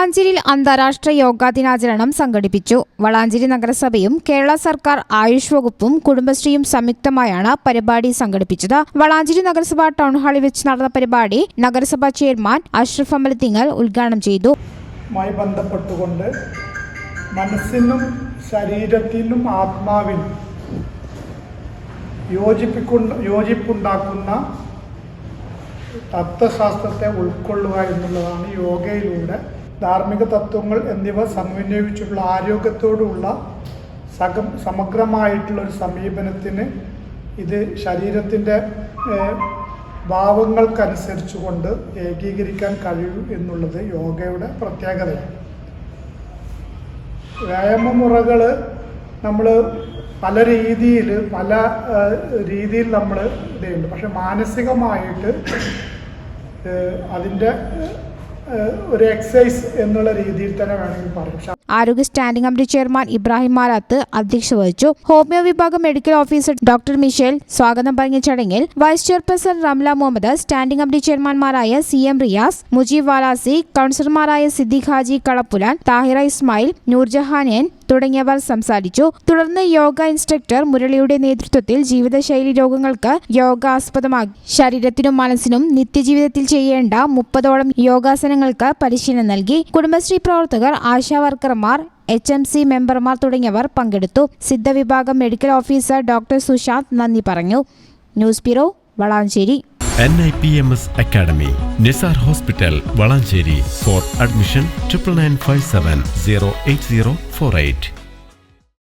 വളാഞ്ചേരിയിൽ അന്താരാഷ്ട്ര യോഗാ ദിനാചരണം സംഘടിപ്പിച്ചു. വളാഞ്ചേരി നഗരസഭയും കേരള സർക്കാർ ആയുഷ് വകുപ്പും കുടുംബശ്രീയും സംയുക്തമായാണ് പരിപാടി സംഘടിപ്പിച്ചത്. വളാഞ്ചേരി നഗരസഭ ടൗൺ ഹാളിൽ വെച്ച് നടന്ന പരിപാടി നഗരസഭാ ചെയർമാൻ അഷ്റഫ് അമലത്തിങ്ങൽ ഉദ്ഘാടനം ചെയ്തു. ബന്ധപ്പെട്ടുകൊണ്ട് മനസ്സിനും ശരീരത്തിനും ആത്മാവിനും യോജിപ്പുണ്ടാക്കുന്ന തത്വശാസ്ത്രത്തെ ഉൾക്കൊള്ളുക എന്നുള്ളതാണ് യോഗയിലൂടെ ധാർമ്മിക തത്വങ്ങൾ എന്നിവ സമന്വയിച്ചുള്ള ആരോഗ്യത്തോടുള്ള സമഗ്രമായിട്ടുള്ള ഒരു സമീപനത്തിന് ഇത് ശരീരത്തിൻ്റെ ഭാവങ്ങൾക്കനുസരിച്ചുകൊണ്ട് ഏകീകരിക്കാൻ കഴിയും എന്നുള്ളത് യോഗയുടെ പ്രത്യേകതയാണ്. വ്യായാമമുറകൾ നമ്മൾ പല രീതിയിൽ നമ്മൾ ഇതുണ്ട്. പക്ഷെ മാനസികമായിട്ട് അതിൻ്റെ ഒരു എക്സസൈസ് എന്നുള്ള രീതിയിൽ തന്നെ വേണമെങ്കിൽ പറയും. ആരോഗ്യ സ്റ്റാൻഡിംഗ് കമ്മിറ്റി ചെയർമാൻ ഇബ്രാഹിം മാലാത്ത് അധ്യക്ഷത വഹിച്ചു. ഹോമിയോ വിഭാഗം മെഡിക്കൽ ഓഫീസർ ഡോക്ടർ മിഷേൽ സ്വാഗതം പറഞ്ഞ ചടങ്ങിൽ vice chairperson Ramla Muhammad, standing committee ചെയർമാൻമാരായ CM റിയാസ്, മുജീബ് വാലാസി, കൗൺസിലർമാരായ സിദ്ദീഖ് ഹാജി കളപ്പുലാൻ, താഹിറ ഇസ്മായിൽ, നൂർജഹാനൻ തുടങ്ങിയവർ സംസാരിച്ചു. തുടർന്ന് യോഗ ഇൻസ്ട്രക്ടർ മുരളിയുടെ നേതൃത്വത്തിൽ ജീവിതശൈലി രോഗങ്ങൾക്ക് യോഗാസ്പദമാക്കി ശരീരത്തിനും മനസ്സിനും നിത്യജീവിതത്തിൽ ചെയ്യേണ്ട 30ഓളം യോഗാസനങ്ങൾക്ക് പരിശീലനം നൽകി. കുടുംബശ്രീ പ്രവർത്തകർ, ആശാ വർക്കർമാർ, HMC മെമ്പർമാർ തുടങ്ങിയവർ പങ്കെടുത്തു. സിദ്ധ വിഭാഗം മെഡിക്കൽ ഓഫീസർ ഡോക്ടർ സുശാന്ത് നന്ദി പറഞ്ഞു. News bureau, Valanchery. NIPMS Academy, Nisar Hospital, Valancheri. For admission 9957 08048.